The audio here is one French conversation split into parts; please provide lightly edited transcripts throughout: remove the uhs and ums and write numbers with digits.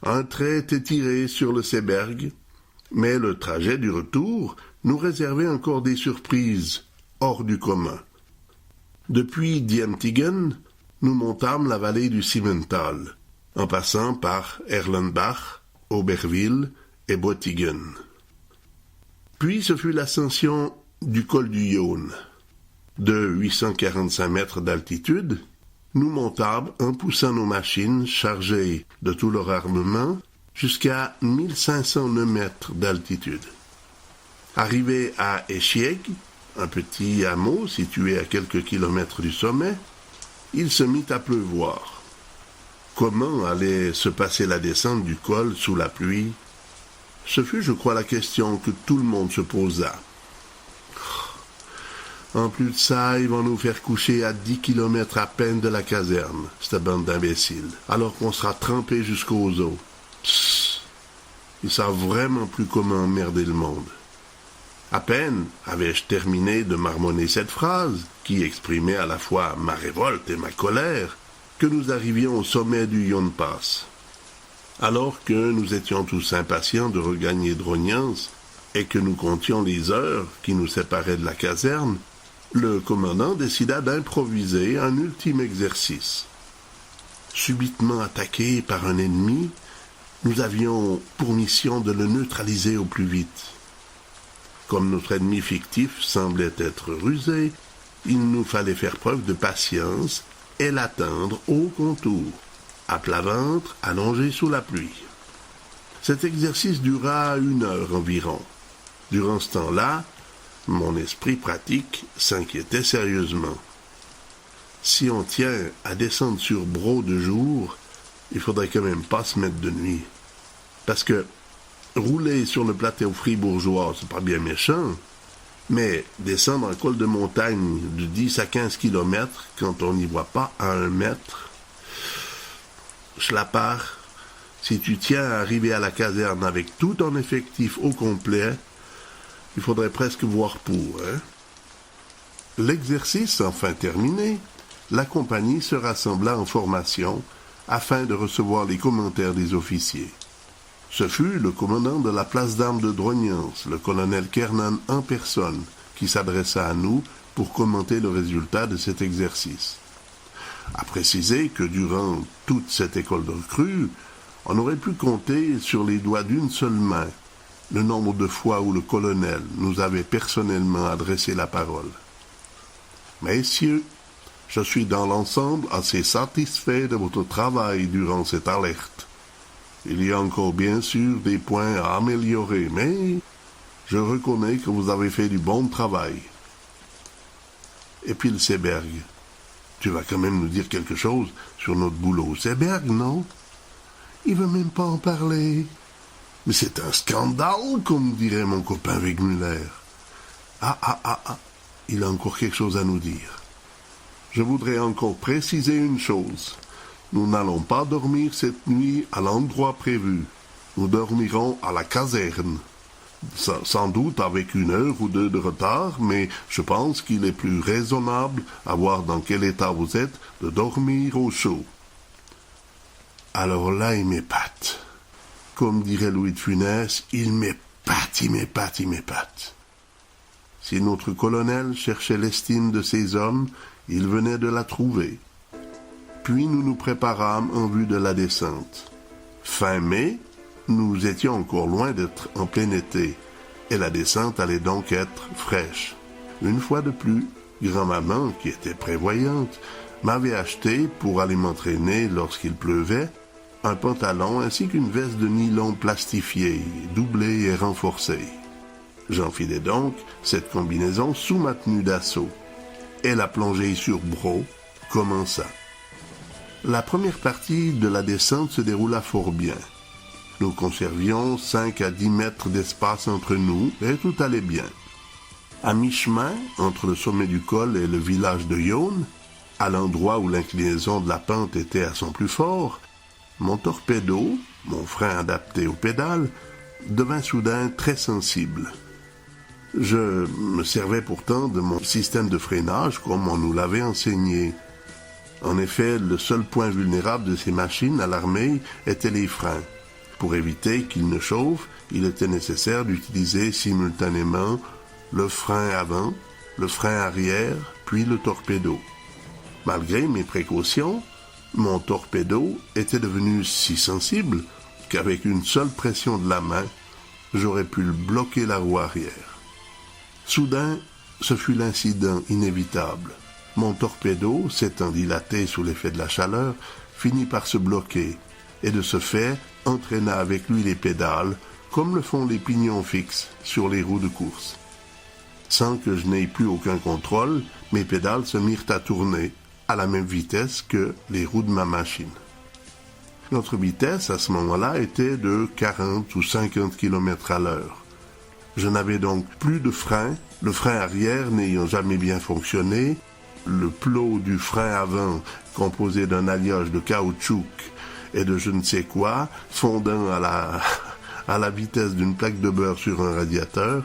Un trait était tiré sur le Seeberg, mais le trajet du retour nous réservait encore des surprises hors du commun. Depuis Diemtigen, nous montâmes la vallée du Simmental, en passant par Erlenbach, Oberwil et Bottingen. Puis ce fut l'ascension du col du Yonne. De 845 mètres d'altitude, nous montâmes en poussant nos machines chargées de tout leur armement jusqu'à 1509 mètres d'altitude. Arrivé à Echieg, un petit hameau situé à quelques kilomètres du sommet, il se mit à pleuvoir. Comment allait se passer la descente du col sous la pluie? Ce fut, je crois, la question que tout le monde se posa. En plus de ça, ils vont nous faire coucher à 10 kilomètres à peine de la caserne, cette bande d'imbéciles, alors qu'on sera trempés jusqu'aux os. Psst, ils savent vraiment plus comment emmerder le monde. À peine avais-je terminé de marmonner cette phrase, qui exprimait à la fois ma révolte et ma colère, que nous arrivions au sommet du Yonpass. Alors que nous étions tous impatients de regagner Drognans et que nous comptions les heures qui nous séparaient de la caserne, le commandant décida d'improviser un ultime exercice. Subitement attaqués par un ennemi, nous avions pour mission de le neutraliser au plus vite. Comme notre ennemi fictif semblait être rusé, il nous fallait faire preuve de patience et l'atteindre au contour, à plat ventre, allongé sous la pluie. Cet exercice dura 1 heure environ. Durant ce temps-là, mon esprit pratique s'inquiétait sérieusement. Si on tient à descendre sur Bro de jour, il faudrait quand même pas se mettre de nuit. Parce que rouler sur le plateau fribourgeois, c'est pas bien méchant, mais descendre un col de montagne de 10 à 15 kilomètres quand on n'y voit pas à 1 mètre, Schlapper, si tu tiens à arriver à la caserne avec tout ton effectif au complet, il faudrait presque voir pour, hein? L'exercice enfin terminé, la compagnie se rassembla en formation afin de recevoir les commentaires des officiers. Ce fut le commandant de la place d'armes de Drognans, le colonel Kernan en personne, qui s'adressa à nous pour commenter le résultat de cet exercice. À préciser que durant toute cette école de recrues, on aurait pu compter sur les doigts d'une seule main le nombre de fois où le colonel nous avait personnellement adressé la parole. Messieurs, je suis dans l'ensemble assez satisfait de votre travail durant cette alerte. Il y a encore bien sûr des points à améliorer, mais je reconnais que vous avez fait du bon travail. Et puis le Seeberg. Tu vas quand même nous dire quelque chose sur notre boulot au Seeberg, non? Il veut même pas en parler. Mais c'est un scandale, comme dirait mon copain Wegmüller. Ah, il a encore quelque chose à nous dire. Je voudrais encore préciser une chose. Nous n'allons pas dormir cette nuit à l'endroit prévu. Nous dormirons à la caserne. Sans doute avec 1 heure ou 2 de retard, mais je pense qu'il est plus raisonnable, à voir dans quel état vous êtes, de dormir au chaud. Alors là, il m'épate. Comme dirait Louis de Funès, il m'épate. Si notre colonel cherchait l'estime de ses hommes, il venait de la trouver. Puis nous nous préparâmes en vue de la descente. Fin mai, nous étions encore loin d'être en plein été, et la descente allait donc être fraîche. Une fois de plus, grand-maman, qui était prévoyante, m'avait acheté, pour aller m'entraîner lorsqu'il pleuvait, un pantalon ainsi qu'une veste de nylon plastifiée, doublée et renforcée. J'enfilai donc cette combinaison sous ma tenue d'assaut, et la plongée sur Bro commença. La première partie de la descente se déroula fort bien. Nous conservions 5 à 10 mètres d'espace entre nous, et tout allait bien. À mi-chemin, entre le sommet du col et le village de Yonne, à l'endroit où l'inclinaison de la pente était à son plus fort, mon torpedo, mon frein adapté aux pédales, devint soudain très sensible. Je me servais pourtant de mon système de freinage comme on nous l'avait enseigné. En effet, le seul point vulnérable de ces machines à l'armée étaient les freins. Pour éviter qu'il ne chauffe, il était nécessaire d'utiliser simultanément le frein avant, le frein arrière, puis le torpedo. Malgré mes précautions, mon torpedo était devenu si sensible qu'avec une seule pression de la main, j'aurais pu bloquer la roue arrière. Soudain, ce fut l'incident inévitable. Mon torpedo, s'étant dilaté sous l'effet de la chaleur, finit par se bloquer et de ce fait entraîna avec lui les pédales comme le font les pignons fixes sur les roues de course. Sans que je n'aie plus aucun contrôle, mes pédales se mirent à tourner à la même vitesse que les roues de ma machine. Notre vitesse à ce moment-là était de 40 ou 50 km à l'heure. Je n'avais donc plus de frein, le frein arrière n'ayant jamais bien fonctionné, le plot du frein avant, composé d'un alliage de caoutchouc et de je ne sais quoi, fondant à la vitesse d'une plaque de beurre sur un radiateur,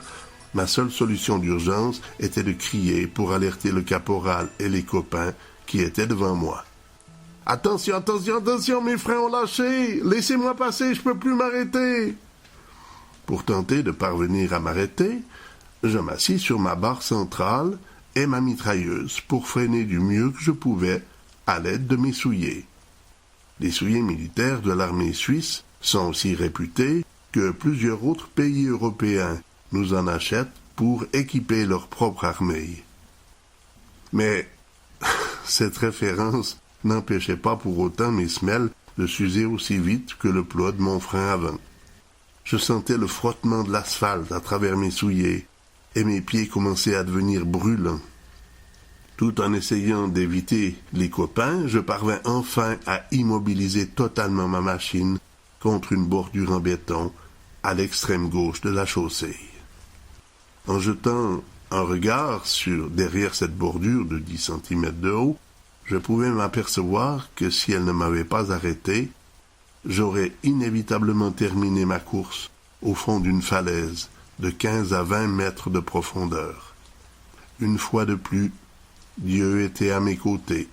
ma seule solution d'urgence était de crier pour alerter le caporal et les copains qui étaient devant moi. « Attention, attention, attention, mes freins ont lâché! Laissez-moi passer, je peux plus m'arrêter !» Pour tenter de parvenir à m'arrêter, je m'assis sur ma barre centrale et ma mitrailleuse pour freiner du mieux que je pouvais à l'aide de mes souliers. Les souliers militaires de l'armée suisse sont aussi réputés que plusieurs autres pays européens nous en achètent pour équiper leur propre armée. Mais cette référence n'empêchait pas pour autant mes semelles de s'user aussi vite que le plot de mon frein avant. Je sentais le frottement de l'asphalte à travers mes souliers et mes pieds commençaient à devenir brûlants. Tout en essayant d'éviter les copains, je parvins enfin à immobiliser totalement ma machine contre une bordure en béton à l'extrême gauche de la chaussée. En jetant un regard derrière cette bordure de 10 cm de haut, je pouvais m'apercevoir que si elle ne m'avait pas arrêté, j'aurais inévitablement terminé ma course au fond d'une falaise de 15 à 20 mètres de profondeur. Une fois de plus, Dieu était à mes côtés,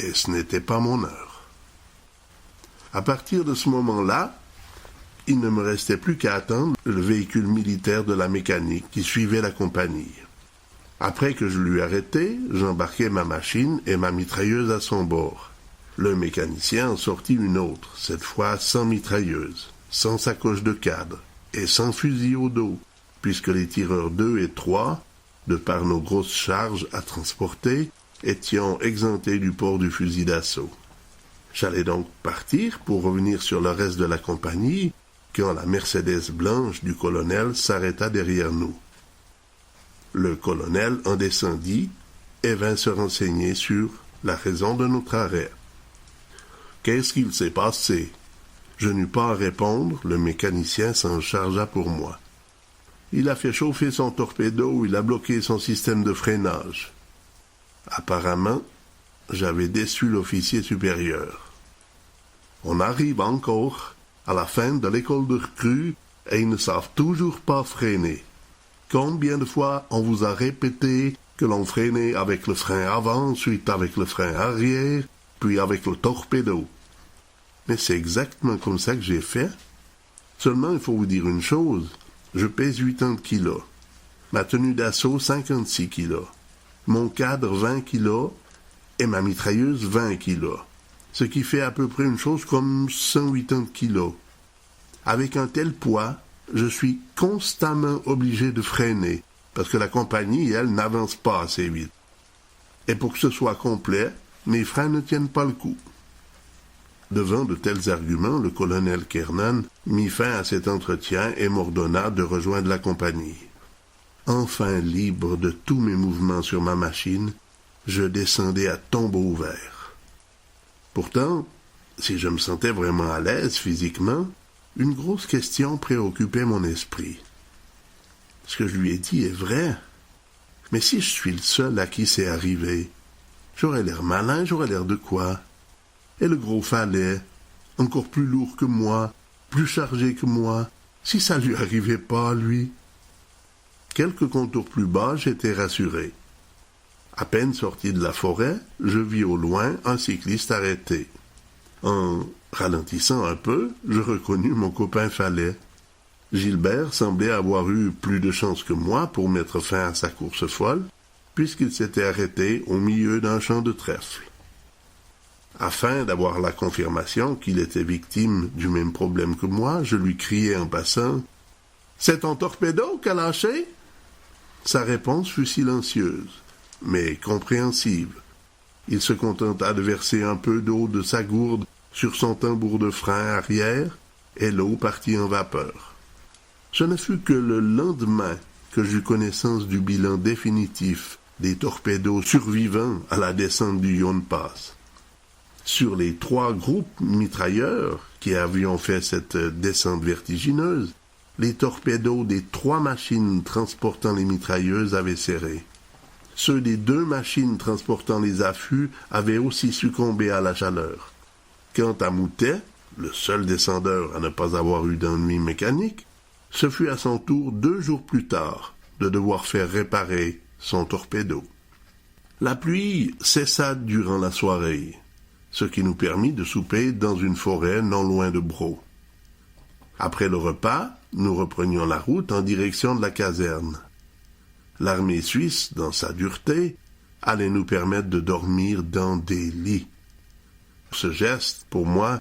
et ce n'était pas mon heure. À partir de ce moment-là, il ne me restait plus qu'à attendre le véhicule militaire de la mécanique qui suivait la compagnie. Après que je l'eus arrêté, j'embarquai ma machine et ma mitrailleuse à son bord. Le mécanicien en sortit une autre, cette fois sans mitrailleuse, sans sacoche de cadre et sans fusil au dos, puisque les tireurs 2 et 3, de par nos grosses charges à transporter, étions exemptés du port du fusil d'assaut. J'allais donc partir pour revenir sur le reste de la compagnie, quand la Mercedes blanche du colonel s'arrêta derrière nous. Le colonel en descendit et vint se renseigner sur la raison de notre arrêt. « Qu'est-ce qu'il s'est passé ?» Je n'eus pas à répondre, le mécanicien s'en chargea pour moi. Il a fait chauffer son torpedo, il a bloqué son système de freinage. Apparemment, j'avais déçu l'officier supérieur. On arrive encore à la fin de l'école de recrues et ils ne savent toujours pas freiner. Combien de fois on vous a répété que l'on freinait avec le frein avant, ensuite avec le frein arrière, puis avec le torpedo? Mais c'est exactement comme ça que j'ai fait. Seulement, il faut vous dire une chose, je pèse 80 kilos. Ma tenue d'assaut, 56 kilos. Mon cadre, 20 kilos, et ma mitrailleuse, 20 kilos. Ce qui fait à peu près une chose comme 180 kilos. Avec un tel poids, je suis constamment obligé de freiner, parce que la compagnie, elle, n'avance pas assez vite. Et pour que ce soit complet, mes freins ne tiennent pas le coup. Devant de tels arguments, le colonel Kernan mit fin à cet entretien et m'ordonna de rejoindre la compagnie. Enfin libre de tous mes mouvements sur ma machine, je descendais à tombeau ouvert. Pourtant, si je me sentais vraiment à l'aise physiquement, une grosse question préoccupait mon esprit. Ce que je lui ai dit est vrai, mais si je suis le seul à qui c'est arrivé, j'aurais l'air malin, j'aurais l'air de quoi? Et le gros Fallet, encore plus lourd que moi, plus chargé que moi, si ça lui arrivait pas, lui. Quelques contours plus bas, j'étais rassuré. À peine sorti de la forêt, je vis au loin un cycliste arrêté. En Ralentissant un peu, je reconnus mon copain Fallet. Gilbert semblait avoir eu plus de chance que moi pour mettre fin à sa course folle, puisqu'il s'était arrêté au milieu d'un champ de trèfle. Afin d'avoir la confirmation qu'il était victime du même problème que moi, je lui criai en passant « C'est ton torpedo qu'a lâché ?» Sa réponse fut silencieuse, mais compréhensive. Il se contenta de verser un peu d'eau de sa gourde sur son tambour de frein arrière, et l'eau partit en vapeur. Ce ne fut que le lendemain que j'eus connaissance du bilan définitif des torpédos survivants à la descente du Yonne Pass. Sur les 3 groupes mitrailleurs qui avions fait cette descente vertigineuse, les torpédos des 3 machines transportant les mitrailleuses avaient serré. Ceux des 2 machines transportant les affûts avaient aussi succombé à la chaleur. Quant à Moutet, le seul descendeur à ne pas avoir eu d'ennui mécanique, ce fut à son tour 2 jours plus tard de devoir faire réparer son torpedo. La pluie cessa durant la soirée, ce qui nous permit de souper dans une forêt non loin de Braux. Après le repas, nous reprenions la route en direction de la caserne. L'armée suisse, dans sa dureté, allait nous permettre de dormir dans des lits. Ce geste, pour moi,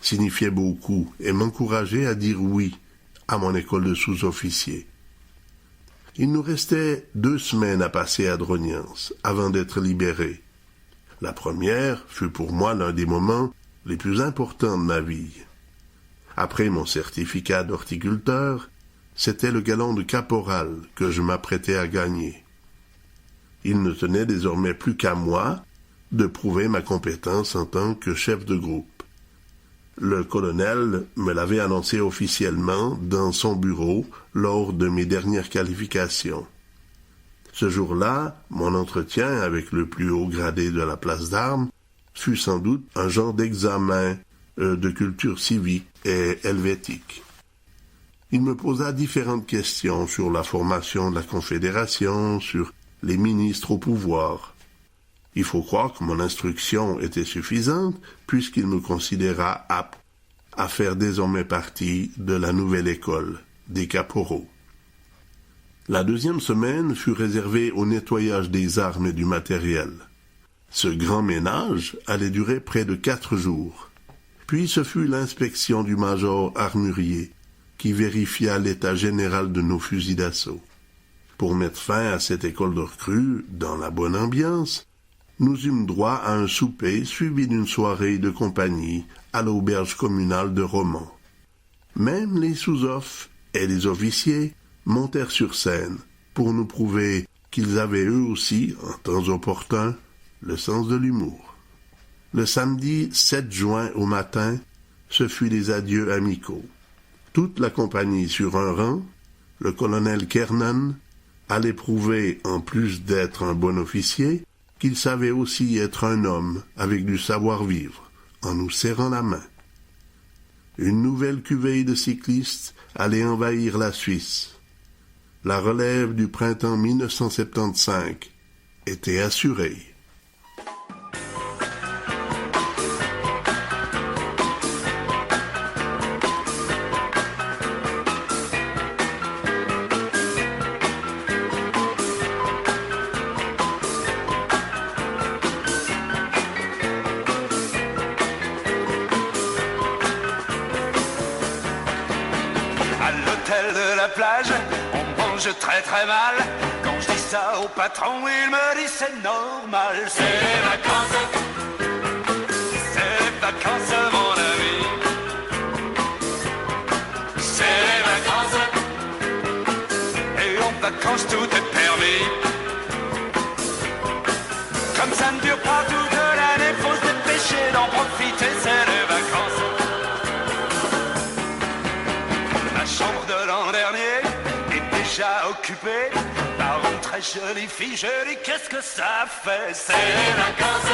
signifiait beaucoup et m'encourageait à dire oui à mon école de sous-officier. Il nous restait 2 semaines à passer à Drognance avant d'être libérés. La première fut pour moi l'un des moments les plus importants de ma vie. Après mon certificat d'horticulteur, c'était le galon de caporal que je m'apprêtais à gagner. Il ne tenait désormais plus qu'à moi de prouver ma compétence en tant que chef de groupe. Le colonel me l'avait annoncé officiellement dans son bureau lors de mes dernières qualifications. Ce jour-là, mon entretien avec le plus haut gradé de la place d'armes fut sans doute un genre d'examen de culture civique et helvétique. Il me posa différentes questions sur la formation de la Confédération, sur les ministres au pouvoir. Il faut croire que mon instruction était suffisante, puisqu'il me considéra apte à faire désormais partie de la nouvelle école des caporaux. La 2e semaine fut réservée au nettoyage des armes et du matériel. Ce grand ménage allait durer près de 4 jours. Puis ce fut l'inspection du major armurier, qui vérifia l'état général de nos fusils d'assaut. Pour mettre fin à cette école de recrues, dans la bonne ambiance, nous eûmes droit à un souper suivi d'une soirée de compagnie à l'auberge communale de Romans. Même les sous-offres et les officiers montèrent sur scène pour nous prouver qu'ils avaient eux aussi, en temps opportun, le sens de l'humour. Le samedi 7 juin au matin, ce fut les adieux amicaux. Toute la compagnie sur un rang, le colonel Kernan allait prouver, en plus d'être un bon officier, qu'il savait aussi être un homme avec du savoir-vivre, en nous serrant la main. Une nouvelle cuvée de cyclistes allait envahir la Suisse. La relève du printemps 1975 était assurée. Plage, on mange très très mal. Quand je dis ça au patron, il me dit c'est normal. C'est les vacances, mon ami. C'est les vacances, et en vacances tout est permis. Comme ça ne dure pas toute l'année, faut se dépêcher d'en profiter. C'est les vacances. La chambre de l'an dernier est déjà occupée par une très jolie fille. Je dis qu'est-ce que ça fait? C'est les vacances.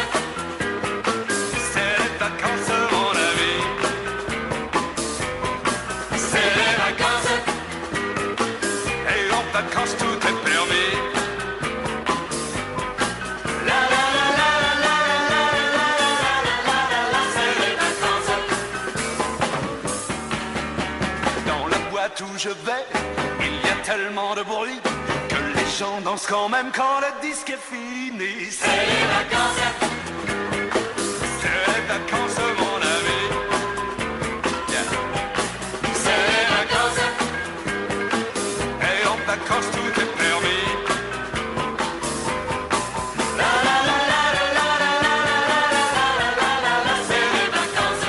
C'est les vacances, mon ami. C'est les vacances. Et en vacances tout est permis. La la la la la la la la la la la la. C'est les vacances. partout où je vais, il y a tellement de bruit que les gens dansent quand même quand le disque est fini. C'est les vacances, c'est les vacances mon ami. Yeah. C'est les vacances, et en vacances tout est permis. C'est les vacances.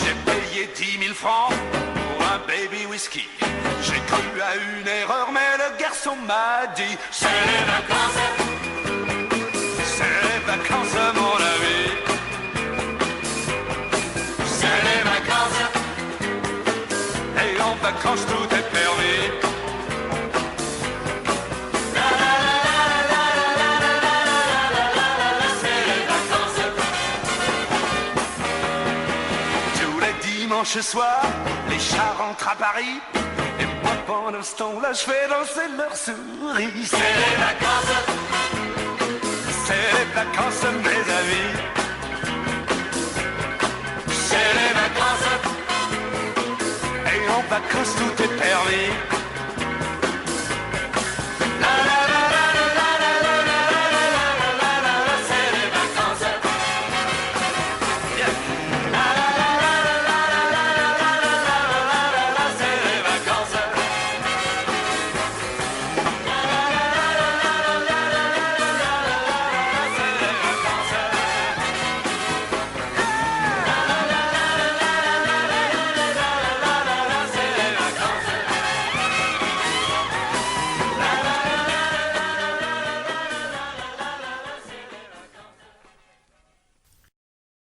J'ai payé 10 000 francs pour un baby whisky. J'ai cru à une erreur, mais le garçon m'a dit c'est les vacances, c'est les vacances mon ami. C'est les vacances, et en vacances tout est permis. C'est les vacances. Tous les dimanches soirs, les chats rentrent à Paris. Et moi pendant ce temps-là, je fais danser leurs souris. C'est les vacances, c'est les vacances mes amis. C'est les vacances, et en vacances tout est permis.